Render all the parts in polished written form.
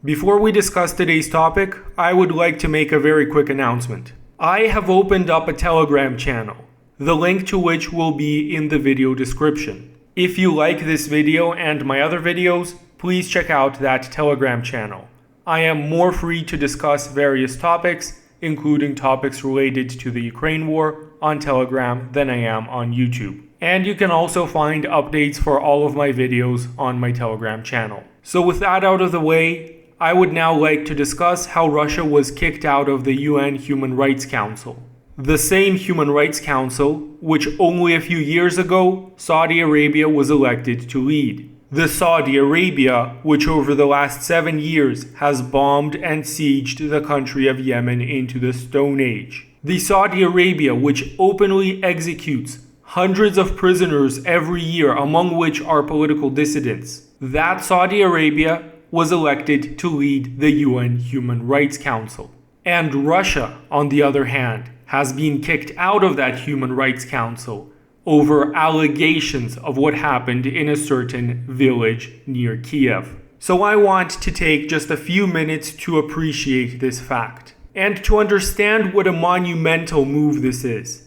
Before we discuss today's topic, I would like to make a very quick announcement. I have opened up a Telegram channel, the link to which will be in the video description. If you like this video and my other videos, please check out that Telegram channel. I am more free to discuss various topics, including topics related to the Ukraine war, on Telegram than I am on YouTube. And you can also find updates for all of my videos on my Telegram channel. So with that out of the way, I would now like to discuss how Russia was kicked out of the UN Human Rights Council. The same Human Rights Council which only a few years ago Saudi Arabia was elected to lead. The Saudi Arabia which over the last 7 years has bombed and sieged the country of Yemen into the Stone Age. The Saudi Arabia which openly executes hundreds of prisoners every year, among which are political dissidents. That Saudi Arabia was elected to lead the UN Human Rights Council. And Russia, on the other hand, has been kicked out of that Human Rights Council over allegations of what happened in a certain village near Kiev. So I want to take just a few minutes to appreciate this fact. And to understand what a monumental move this is,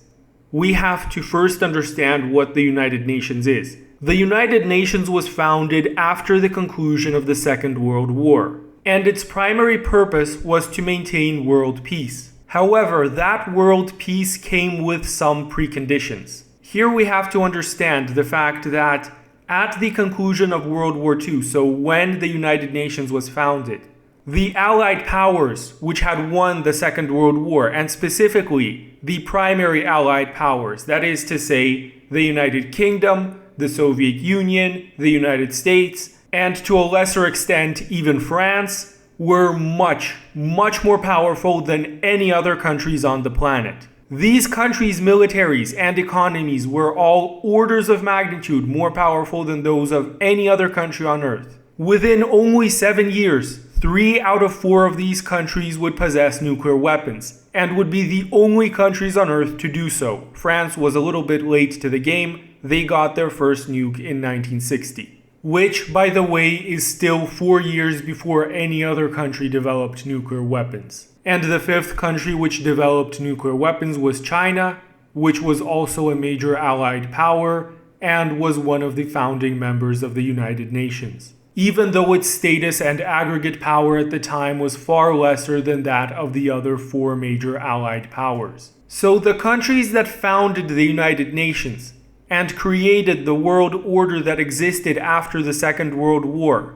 we have to first understand what the United Nations is. The United Nations was founded after the conclusion of the Second World War, and its primary purpose was to maintain world peace. However, that world peace came with some preconditions. Here we have to understand the fact that at the conclusion of World War II, so when the United Nations was founded, the Allied powers which had won the Second World War, and specifically the primary Allied powers, that is to say, the United Kingdom, the Soviet Union, the United States, and to a lesser extent even France, were much more powerful than any other countries on the planet. These countries' militaries and economies were all orders of magnitude more powerful than those of any other country on Earth. Within only 7 years, 3 out of 4 of these countries would possess nuclear weapons, and would be the only countries on Earth to do so. France was a little bit late to the game. They got their first nuke in 1960, which, by the way, is still 4 years before any other country developed nuclear weapons. And the 5th country which developed nuclear weapons was China, which was also a major Allied power and was one of the founding members of the United Nations, even though its status and aggregate power at the time was far lesser than that of the other 4 major Allied powers. So the countries that founded the United Nations and created the world order that existed after the Second World War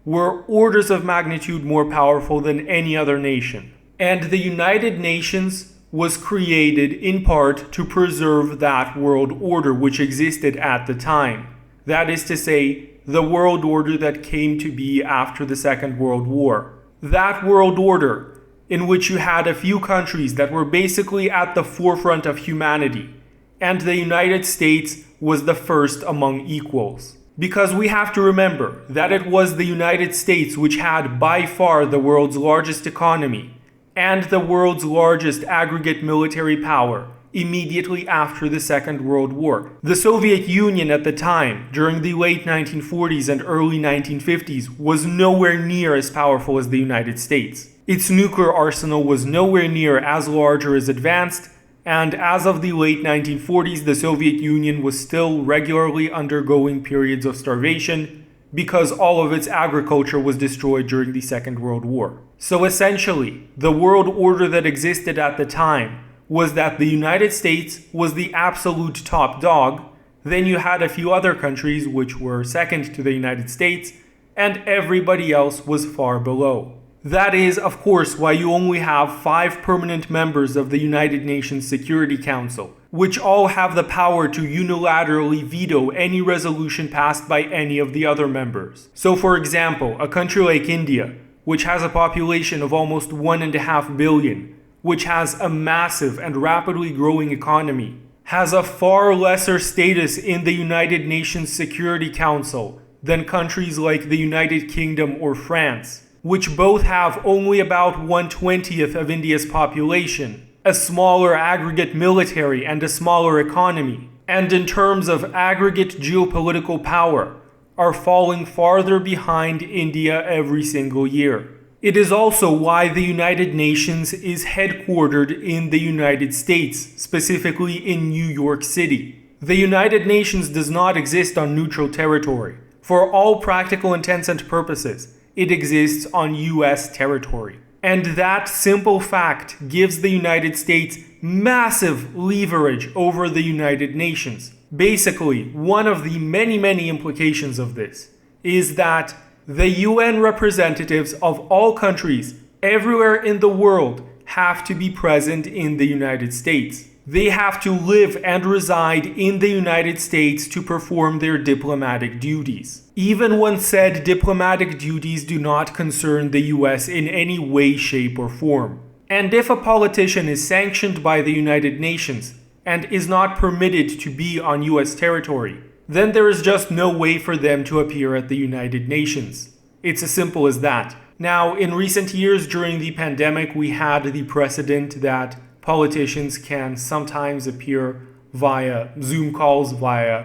were orders of magnitude more powerful than any other nation. And the United Nations was created in part to preserve that world order which existed at the time. That is to say, the world order that came to be after the Second World War. That world order in which you had a few countries that were basically at the forefront of humanity, and the United States was the first among equals. Because we have to remember that it was the United States which had by far the world's largest economy and the world's largest aggregate military power immediately after the Second World War. The Soviet Union at the time, during the late 1940s and early 1950s, was nowhere near as powerful as the United States. Its nuclear arsenal was nowhere near as large or as advanced, and as of the late 1940s, the Soviet Union was still regularly undergoing periods of starvation because all of its agriculture was destroyed during the Second World War. So essentially, the world order that existed at the time was that the United States was the absolute top dog, then you had a few other countries which were second to the United States, and everybody else was far below. That is, of course, why you only have 5 permanent members of the United Nations Security Council, which all have the power to unilaterally veto any resolution passed by any of the other members. So for example, a country like India, which has a population of almost 1.5 billion, which has a massive and rapidly growing economy, has a far lesser status in the United Nations Security Council than countries like the United Kingdom or France, which both have only about 1/20th of India's population, a smaller aggregate military and a smaller economy, and in terms of aggregate geopolitical power, are falling farther behind India every single year. It is also why the United Nations is headquartered in the United States, specifically in New York City. The United Nations does not exist on neutral territory. For all practical intents and purposes, it exists on US territory. And that simple fact gives the United States massive leverage over the United Nations. Basically, one of the many implications of this is that the UN representatives of all countries everywhere in the world have to be present in the United States. They have to live and reside in the United States to perform their diplomatic duties, even when said diplomatic duties do not concern the US in any way, shape, or form. And if a politician is sanctioned by the United Nations and is not permitted to be on US territory, then there is just no way for them to appear at the United Nations. It's as simple as that. Now, in recent years during the pandemic, we had the precedent that politicians can sometimes appear via Zoom calls, via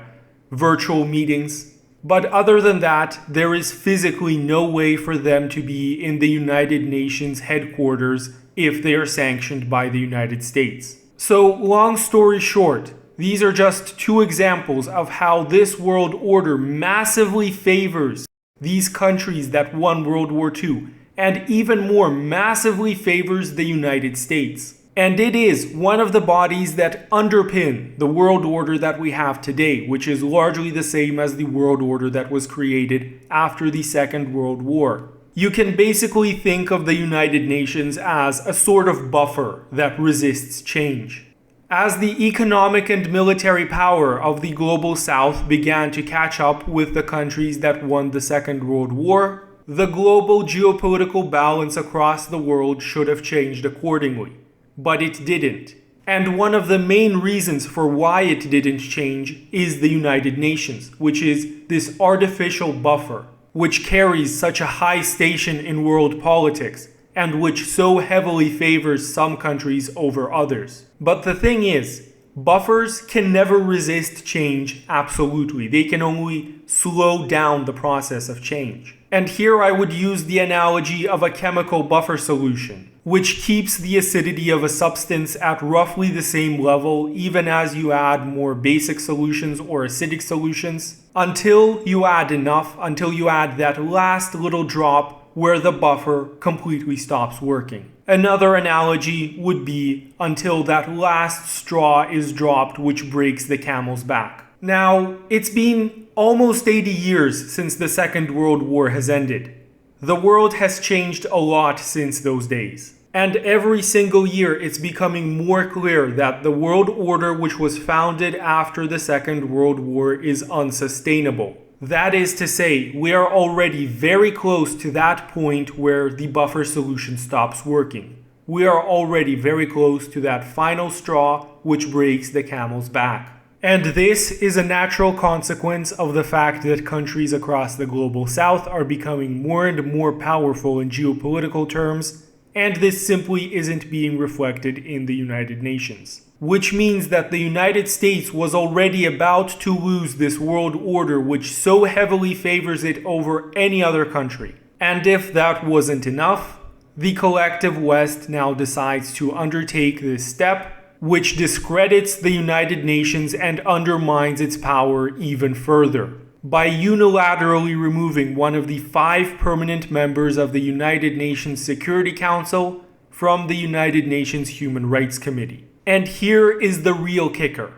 virtual meetings. But other than that, there is physically no way for them to be in the United Nations headquarters if they are sanctioned by the United States. So, long story short, these are just two examples of how this world order massively favors these countries that won World War II, and even more massively favors the United States. And it is one of the bodies that underpin the world order that we have today, which is largely the same as the world order that was created after the Second World War. You can basically think of the United Nations as a sort of buffer that resists change. As the economic and military power of the global south began to catch up with the countries that won the Second World War, the global geopolitical balance across the world should have changed accordingly. But it didn't. And one of the main reasons for why it didn't change is the United Nations, which is this artificial buffer, which carries such a high station in world politics, and which so heavily favors some countries over others. But the thing is, buffers can never resist change absolutely. They can only slow down the process of change. And here I would use the analogy of a chemical buffer solution, which keeps the acidity of a substance at roughly the same level even as you add more basic solutions or acidic solutions, until you add enough, until you add that last little drop where the buffer completely stops working. Another analogy would be until that last straw is dropped which breaks the camel's back. Now, it's been almost 80 years since the Second World War has ended. The world has changed a lot since those days. And every single year it's becoming more clear that the world order which was founded after the Second World War is unsustainable. That is to say, we are already very close to that point where the buffer solution stops working. We are already very close to that final straw which breaks the camel's back. And this is a natural consequence of the fact that countries across the global south are becoming more and more powerful in geopolitical terms, and this simply isn't being reflected in the United Nations. Which means that the United States was already about to lose this world order which so heavily favors it over any other country. And if that wasn't enough, the collective West now decides to undertake this step, which discredits the United Nations and undermines its power even further, by unilaterally removing one of the 5 permanent members of the United Nations Security Council from the United Nations Human Rights Committee. And here is the real kicker.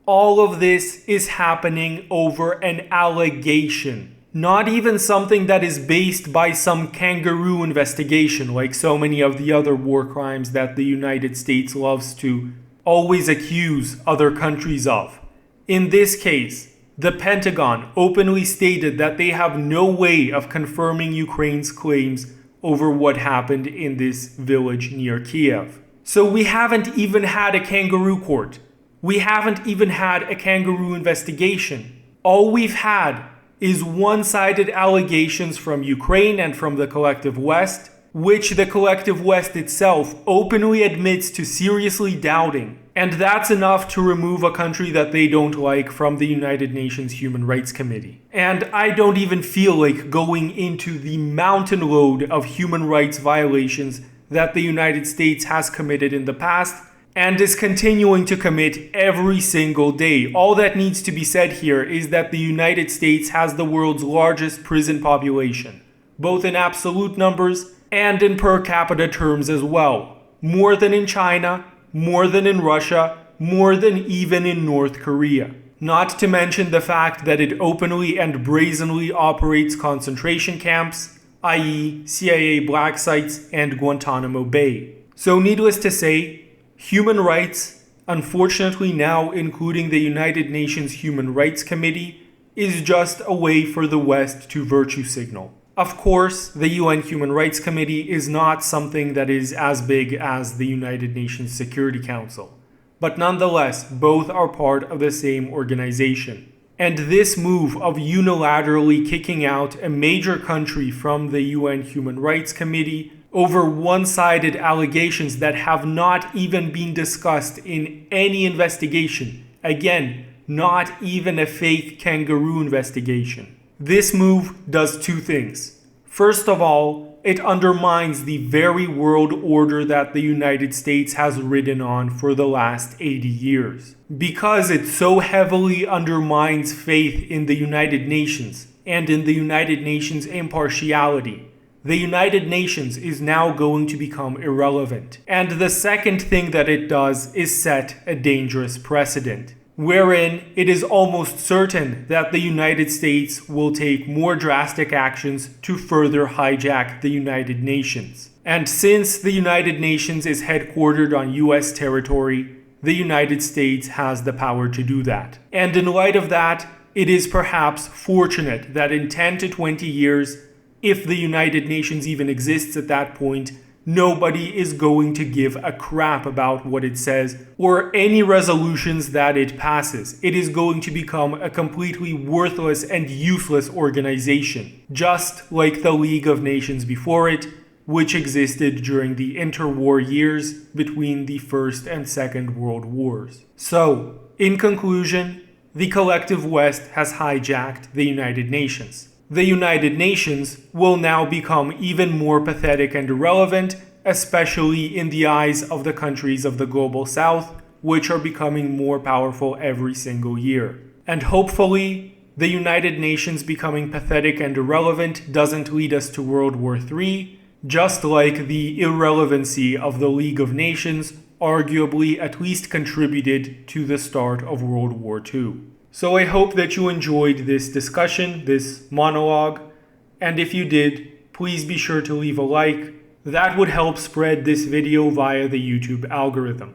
All of this is happening over an allegation. Not even something that is based by some kangaroo investigation like so many of the other war crimes that the United States loves to always accuse other countries of. In this case, the Pentagon openly stated that they have no way of confirming Ukraine's claims over what happened in this village near Kiev. So we haven't even had a kangaroo court. We haven't even had a kangaroo investigation. All we've had is one-sided allegations from Ukraine and from the collective West, which the collective West itself openly admits to seriously doubting. And that's enough to remove a country that they don't like from the United Nations Human Rights Committee. And I don't even feel like going into the mountain load of human rights violations that the United States has committed in the past and is continuing to commit every single day. All that needs to be said here is that the United States has the world's largest prison population, both in absolute numbers and in per capita terms as well. More than in China, more than in Russia, more than even in North Korea. Not to mention the fact that it openly and brazenly operates concentration camps, i.e. CIA black sites and Guantanamo Bay. So needless to say, human rights, unfortunately now including the United Nations Human Rights Committee, is just a way for the West to virtue signal. Of course, the UN Human Rights Committee is not something that is as big as the United Nations Security Council, but nonetheless, both are part of the same organization. And this move of unilaterally kicking out a major country from the UN Human Rights Committee over one-sided allegations that have not even been discussed in any investigation, again, not even a fake kangaroo investigation. This move does two things. First of all, it undermines the very world order that the United States has ridden on for the last 80 years. Because it so heavily undermines faith in the United Nations and in the United Nations' impartiality, the United Nations is now going to become irrelevant. And the second thing that it does is set a dangerous precedent, wherein it is almost certain that the United States will take more drastic actions to further hijack the United Nations. And since the United Nations is headquartered on US territory, the United States has the power to do that. And in light of that, it is perhaps fortunate that in 10 to 20 years, if the United Nations even exists at that point, nobody is going to give a crap about what it says or any resolutions that it passes. It is going to become a completely worthless and useless organization, just like the League of Nations before it, which existed during the interwar years between the First and Second World Wars. So, in conclusion, the collective West has hijacked the United Nations. The United Nations will now become even more pathetic and irrelevant, especially in the eyes of the countries of the Global South, which are becoming more powerful every single year. And hopefully, the United Nations becoming pathetic and irrelevant doesn't lead us to World War III, just like the irrelevancy of the League of Nations arguably at least contributed to the start of World War II. So I hope that you enjoyed this discussion, this monologue, and if you did, please be sure to leave a like. That would help spread this video via the YouTube algorithm.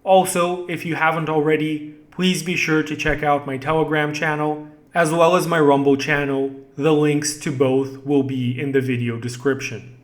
Also, if you haven't already, please be sure to check out my Telegram channel, as well as my Rumble channel. The links to both will be in the video description.